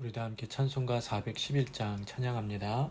우리도 함께 찬송가 411장 찬양합니다.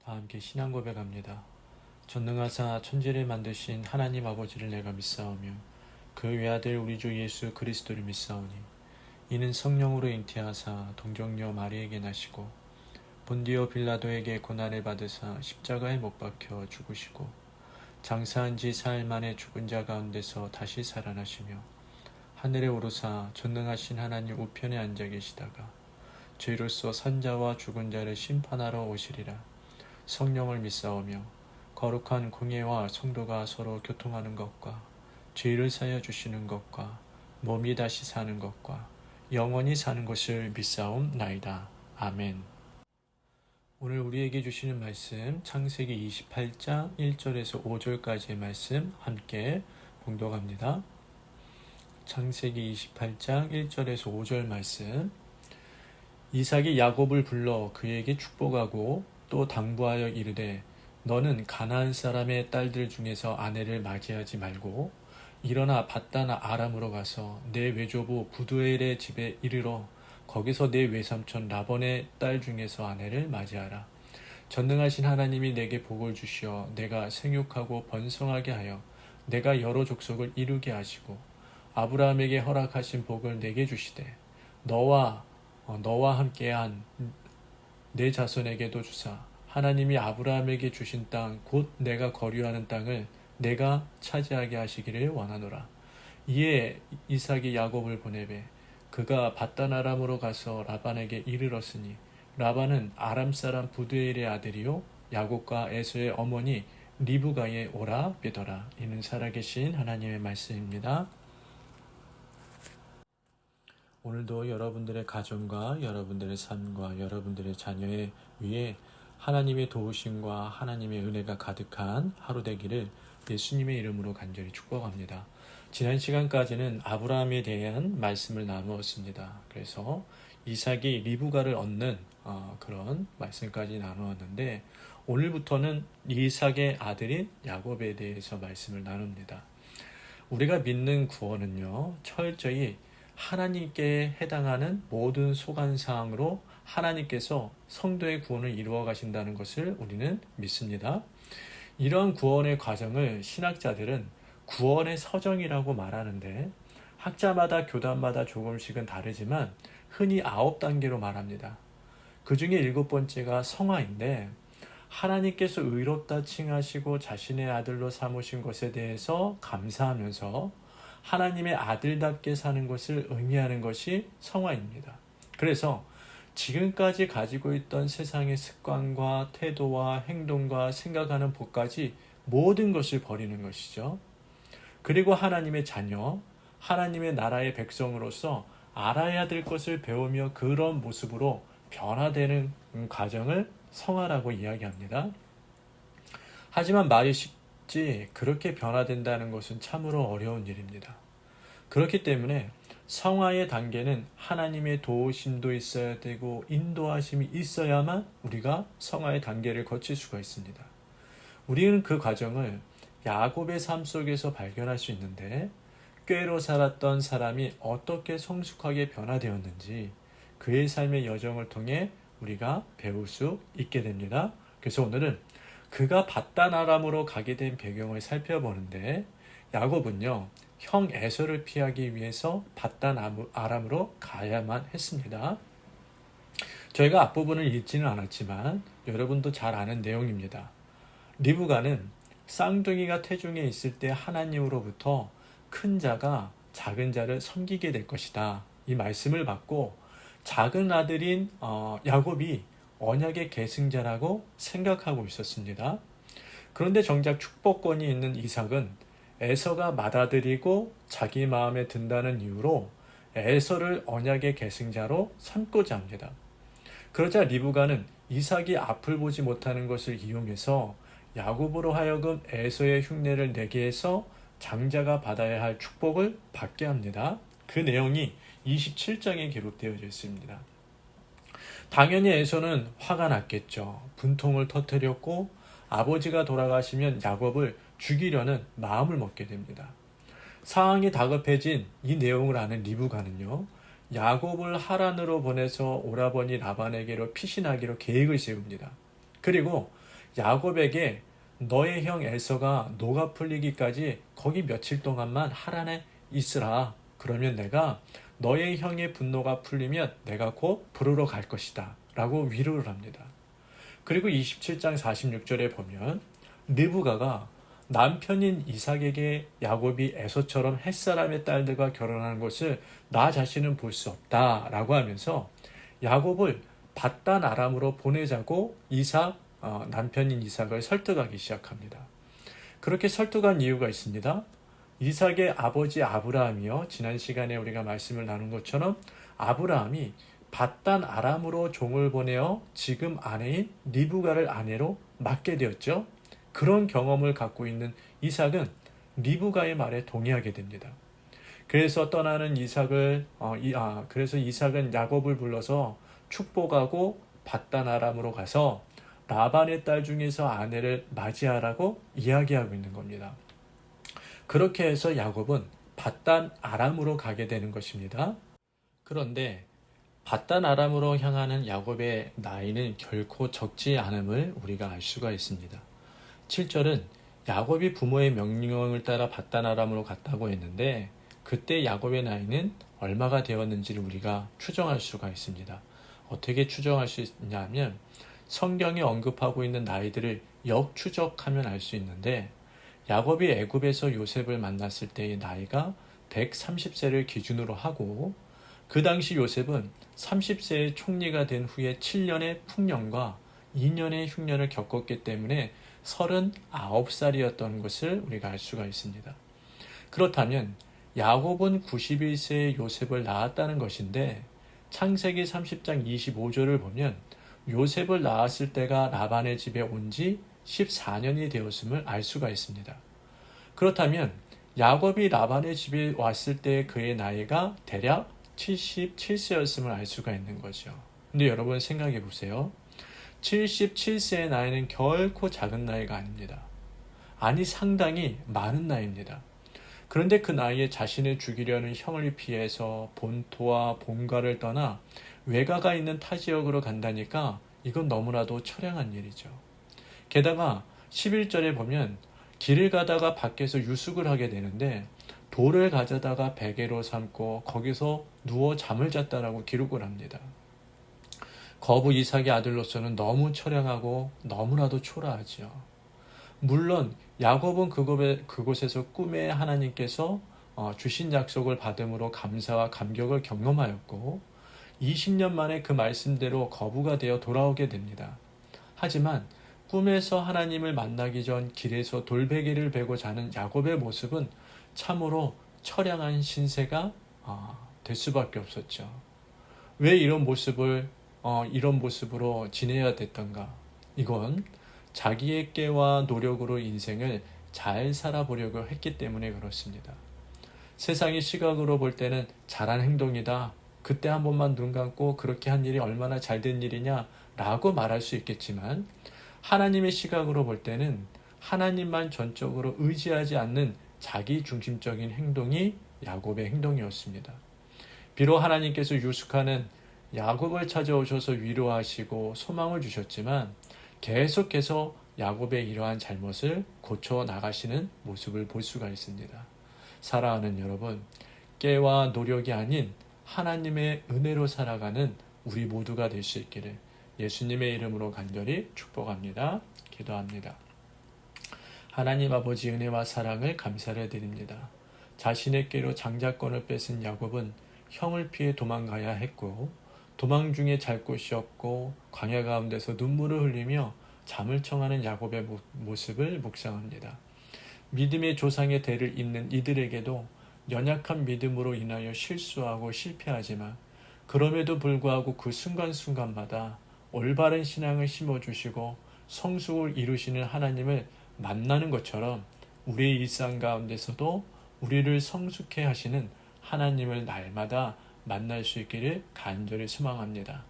다 함께 신앙 고백합니다. 전능하사 천지를 만드신 하나님 아버지를 내가 믿사오며 그 외아들 우리 주 예수 그리스도를 믿사오니 이는 성령으로 잉태하사 동정녀 마리에게 나시고 본디오 빌라도에게 고난을 받으사 십자가에 못 박혀 죽으시고 장사한 지 사흘 만에 죽은 자 가운데서 다시 살아나시며 하늘에 오르사 전능하신 하나님 우편에 앉아 계시다가 죄로서 산 자와 죽은 자를 심판하러 오시리라. 성령을 믿사오며 거룩한 공예와 성도가 서로 교통하는 것과 죄를 사여 주시는 것과 몸이 다시 사는 것과 영원히 사는 것을 믿사옵나이다. 아멘. 오늘 우리에게 주시는 말씀 창세기 28장 1절에서 5절까지의 말씀 함께 봉독합니다. 창세기 28장 1절에서 5절 말씀. 이삭이 야곱을 불러 그에게 축복하고 또 당부하여 이르되 너는 가나안 사람의 딸들 중에서 아내를 맞이하지 말고 일어나 밧다나 아람으로 가서 내 외조부 부두엘의 집에 이르러 거기서 내 외삼촌 라번의 딸 중에서 아내를 맞이하라. 전능하신 하나님이 내게 복을 주시어 내가 생육하고 번성하게 하여 내가 여러 족속을 이루게 하시고 아브라함에게 허락하신 복을 내게 주시되 너와 함께한 내 자손에게도 주사 하나님이 아브라함에게 주신 땅 곧 내가 거류하는 땅을 내가 차지하게 하시기를 원하노라. 이에 이삭이 야곱을 보내매 그가 밧단 아람으로 가서 라반에게 이르렀으니 라반은 아람 사람 부두엘의 아들이요 야곱과 에서의 어머니 리브가의 오라비더라. 이는 살아계신 하나님의 말씀입니다. 오늘도 여러분들의 가정과 여러분들의 삶과 여러분들의 자녀의 위에 하나님의 도우심과 하나님의 은혜가 가득한 하루 되기를 예수님의 이름으로 간절히 축복합니다. 지난 시간까지는 아브라함에 대한 말씀을 나누었습니다. 그래서 이삭이 리브가를 얻는 그런 말씀까지 나누었는데 오늘부터는 이삭의 아들인 야곱에 대해서 말씀을 나눕니다. 우리가 믿는 구원은요, 철저히 하나님께 해당하는 모든 소관사항으로 하나님께서 성도의 구원을 이루어 가신다는 것을 우리는 믿습니다. 이런 구원의 과정을 신학자들은 구원의 서정이라고 말하는데 학자마다 교단마다 조금씩은 다르지만 흔히 9단계로 말합니다. 그 중에 7번째가 성화인데 하나님께서 의롭다 칭하시고 자신의 아들로 삼으신 것에 대해서 감사하면서 하나님의 아들답게 사는 것을 의미하는 것이 성화입니다. 그래서 지금까지 가지고 있던 세상의 습관과 태도와 행동과 생각하는 법까지 모든 것을 버리는 것이죠. 그리고 하나님의 자녀, 하나님의 나라의 백성으로서 알아야 될 것을 배우며 그런 모습으로 변화되는 과정을 성화라고 이야기합니다. 하지만 말이 쉽지 그렇게 변화된다는 것은 참으로 어려운 일입니다. 그렇기 때문에 성화의 단계는 하나님의 도우심도 있어야 되고 인도하심이 있어야만 우리가 성화의 단계를 거칠 수가 있습니다. 우리는 그 과정을 야곱의 삶 속에서 발견할 수 있는데 꾀로 살았던 사람이 어떻게 성숙하게 변화되었는지 그의 삶의 여정을 통해 우리가 배울 수 있게 됩니다. 그래서 오늘은 그가 밧단 아람으로 가게 된 배경을 살펴보는데 야곱은요, 형 에서를 피하기 위해서 밧단 아람으로 가야만 했습니다. 저희가 앞부분을 읽지는 않았지만 여러분도 잘 아는 내용입니다. 리브가는 쌍둥이가 태중에 있을 때 하나님으로부터 큰 자가 작은 자를 섬기게 될 것이다. 이 말씀을 받고 작은 아들인 야곱이 언약의 계승자라고 생각하고 있었습니다. 그런데 정작 축복권이 있는 이삭은 에서가 맏아들이고 자기 마음에 든다는 이유로 에서를 언약의 계승자로 삼고자 합니다. 그러자 리브가는 이삭이 앞을 보지 못하는 것을 이용해서 야곱으로 하여금 에서의 흉내를 내게 해서 장자가 받아야 할 축복을 받게 합니다. 그 내용이 27장에 기록되어져 있습니다. 당연히 에서는 화가 났겠죠. 분통을 터뜨렸고 아버지가 돌아가시면 야곱을 죽이려는 마음을 먹게 됩니다. 상황이 다급해진 이 내용을 아는 리브가는요, 야곱을 하란으로 보내서 오라버니 라반에게로 피신하기로 계획을 세웁니다. 그리고 야곱에게 너의 형 에서가 노가 풀리기까지 거기 며칠 동안만 하란에 있으라. 그러면 내가 너의 형의 분노가 풀리면 내가 곧 부르러 갈 것이다. 라고 위로를 합니다. 그리고 27장 46절에 보면 리브가가 남편인 이삭에게 야곱이 에서처럼 햇사람의 딸들과 결혼하는 것을 나 자신은 볼 수 없다 라고 하면서 야곱을 밧단 아람으로 보내자고 남편인 이삭을 설득하기 시작합니다. 그렇게 설득한 이유가 있습니다. 이삭의 아버지 아브라함이요, 지난 시간에 우리가 말씀을 나눈 것처럼 아브라함이 밧단 아람으로 종을 보내어 지금 아내인 리브가를 아내로 맡게 되었죠. 그런 경험을 갖고 있는 이삭은 리브가의 말에 동의하게 됩니다. 그래서 떠나는 그래서 이삭은 야곱을 불러서 축복하고 밧단 아람으로 가서 라반의 딸 중에서 아내를 맞이하라고 이야기하고 있는 겁니다. 그렇게 해서 야곱은 밧단 아람으로 가게 되는 것입니다. 그런데 바단 아람으로 향하는 야곱의 나이는 결코 적지 않음을 우리가 알 수가 있습니다. 7절은 야곱이 부모의 명령을 따라 바단 아람으로 갔다고 했는데 그때 야곱의 나이는 얼마가 되었는지를 우리가 추정할 수가 있습니다. 어떻게 추정할 수 있냐면 성경이 언급하고 있는 나이들을 역추적하면 알 수 있는데 야곱이 애굽에서 요셉을 만났을 때의 나이가 130세를 기준으로 하고 그 당시 요셉은 30세의 총리가 된 후에 7년의 풍년과 2년의 흉년을 겪었기 때문에 39살이었던 것을 우리가 알 수가 있습니다. 그렇다면 야곱은 91세의 요셉을 낳았다는 것인데 창세기 30장 25절을 보면 요셉을 낳았을 때가 라반의 집에 온 지 14년이 되었음을 알 수가 있습니다. 그렇다면 야곱이 라반의 집에 왔을 때 그의 나이가 대략 77세였음을 알 수가 있는 거죠. 근데 여러분 생각해 보세요. 77세의 나이는 결코 작은 나이가 아닙니다. 아니 상당히 많은 나이입니다. 그런데 그 나이에 자신을 죽이려는 형을 피해서 본토와 본가를 떠나 외가가 있는 타 지역으로 간다니까 이건 너무나도 처량한 일이죠. 게다가 11절에 보면 길을 가다가 밖에서 유숙을 하게 되는데 돌을 가져다가 베개로 삼고 거기서 누워 잠을 잤다라고 기록을 합니다. 거부 이삭의 아들로서는 너무 처량하고 너무나도 초라하죠. 물론 야곱은 그곳에서 꿈에 하나님께서 주신 약속을 받음으로 감사와 감격을 경험하였고 20년 만에 그 말씀대로 거부가 되어 돌아오게 됩니다. 하지만 꿈에서 하나님을 만나기 전 길에서 돌베개를 베고 자는 야곱의 모습은 참으로 처량한 신세가 될 수밖에 없었죠. 왜 이런 모습으로 지내야 됐던가? 이건 자기의 깨와 노력으로 인생을 잘 살아보려고 했기 때문에 그렇습니다. 세상의 시각으로 볼 때는 잘한 행동이다. 그때 한 번만 눈 감고 그렇게 한 일이 얼마나 잘된 일이냐라고 말할 수 있겠지만 하나님의 시각으로 볼 때는 하나님만 전적으로 의지하지 않는 자기 중심적인 행동이 야곱의 행동이었습니다. 비록 하나님께서 유숙하는 야곱을 찾아오셔서 위로하시고 소망을 주셨지만 계속해서 야곱의 이러한 잘못을 고쳐 나가시는 모습을 볼 수가 있습니다. 사랑하는 여러분, 깨와 노력이 아닌 하나님의 은혜로 살아가는 우리 모두가 될 수 있기를 예수님의 이름으로 간절히 축복합니다. 기도합니다. 하나님 아버지 은혜와 사랑을 감사를 드립니다. 자신의 깨로 장자권을 뺏은 야곱은 형을 피해 도망가야 했고 도망 중에 잘 곳이 없고 광야 가운데서 눈물을 흘리며 잠을 청하는 야곱의 모습을 묵상합니다. 믿음의 조상의 대를 잇는 이들에게도 연약한 믿음으로 인하여 실수하고 실패하지만 그럼에도 불구하고 그 순간순간마다 올바른 신앙을 심어주시고 성숙을 이루시는 하나님을 만나는 것처럼 우리의 일상 가운데서도 우리를 성숙해 하시는 하나님을 날마다 만날 수 있기를 간절히 소망합니다.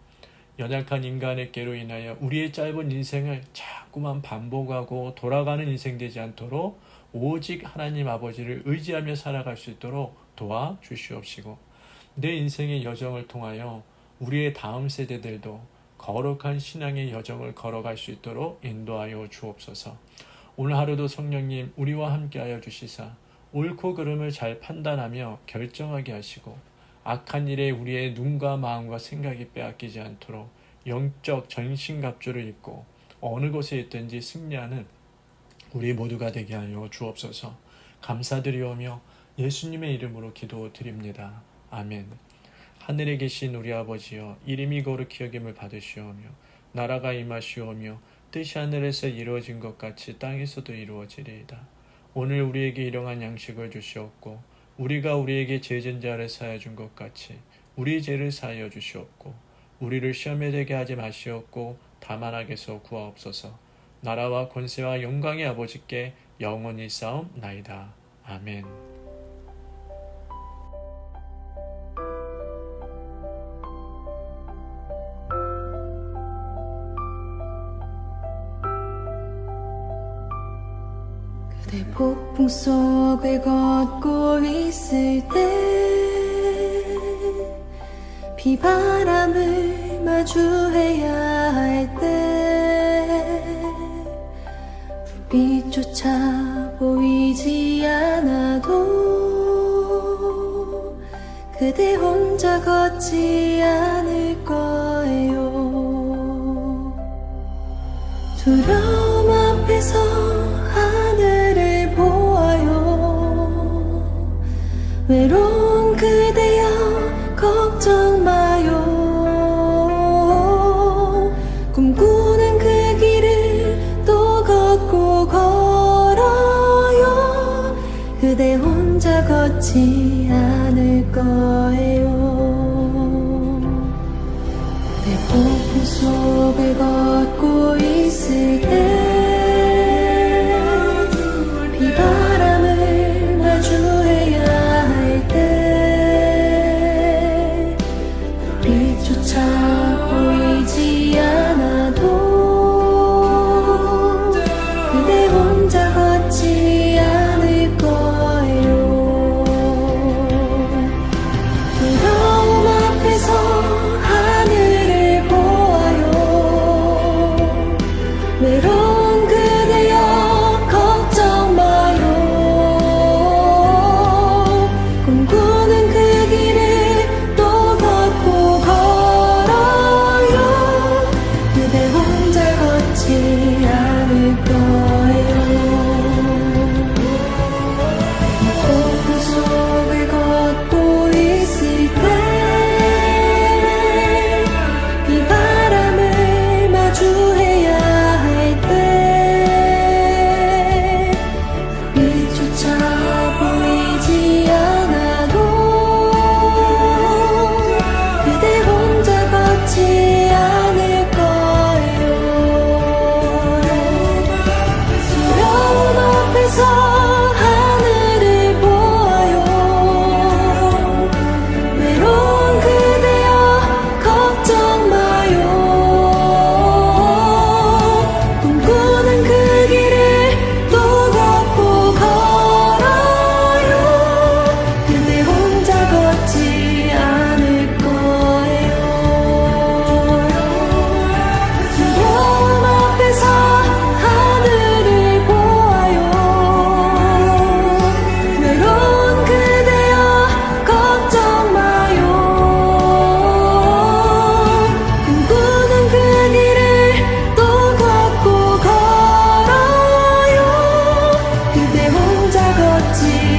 연약한 인간의 깨로 인하여 우리의 짧은 인생을 자꾸만 반복하고 돌아가는 인생 되지 않도록 오직 하나님 아버지를 의지하며 살아갈 수 있도록 도와주시옵시고 내 인생의 여정을 통하여 우리의 다음 세대들도 거룩한 신앙의 여정을 걸어갈 수 있도록 인도하여 주옵소서. 오늘 하루도 성령님 우리와 함께하여 주시사 옳고 그름을 잘 판단하며 결정하게 하시고 악한 일에 우리의 눈과 마음과 생각이 빼앗기지 않도록 영적 전신갑주를 입고 어느 곳에 있든지 승리하는 우리 모두가 되게 하여 주옵소서. 감사드리오며 예수님의 이름으로 기도드립니다. 아멘. 하늘에 계신 우리 아버지여 이름이 거룩히 여김을 받으시오며 나라가 임하시오며 뜻이 하늘에서 이루어진 것 같이 땅에서도 이루어지리이다. 오늘 우리에게 일용할 양식을 주시옵고 우리가 우리에게 죄진 자를 사하여 준 것 같이 우리 죄를 사하여 주시옵고 우리를 시험에 들게 하지 마시옵고 다만 악에서 구하옵소서. 나라와 권세와 영광의 아버지께 영원히 싸움나이다. 아멘. 그대 폭풍 속을 걷고 있을 때 비바람을 마주해야 할 때 불빛조차 보이지 않아도 그대 혼자 걷지 않을 거예요. 두려움 앞에서 하늘을 보아요. 외로운 그대여 걱정 마요. 꿈꾸는 그 길을 또 걷고 걸어요. 그대 혼자 걷지 않을 거예요. 그대 폭풍 속을 걷고 있을 때 비바람을 마주해야 할 때 빛조차 보이지 않아도 그대 혼자 걷지 않을 거예요. 두려움 앞에서 하늘을 보아요. 외로운 그대여 걱정 마요. 꿈꾸는 그 길을 또 걷고 걸어요. 그대 혼자 걷지 않을 거예요. 폭풍 속을 걷고 있을 때 비바람을 마주해야 할 때 빛조차 보이지 않아도 그대 혼자 걷지 않을 거예요. 두려움 앞에서 하늘을 보아요. 외로운 그대여 걱정 마요. 꿈꾸는 그 길을 또 걷고 걸어요. 그대 혼자 걷지 않을 거예요. 두려움 앞에서 하늘을 보아요. 외로운 그대여 걱정 마요. 꿈꾸는 그 길을 또 걷고 걸어요. 그대 혼자 걷지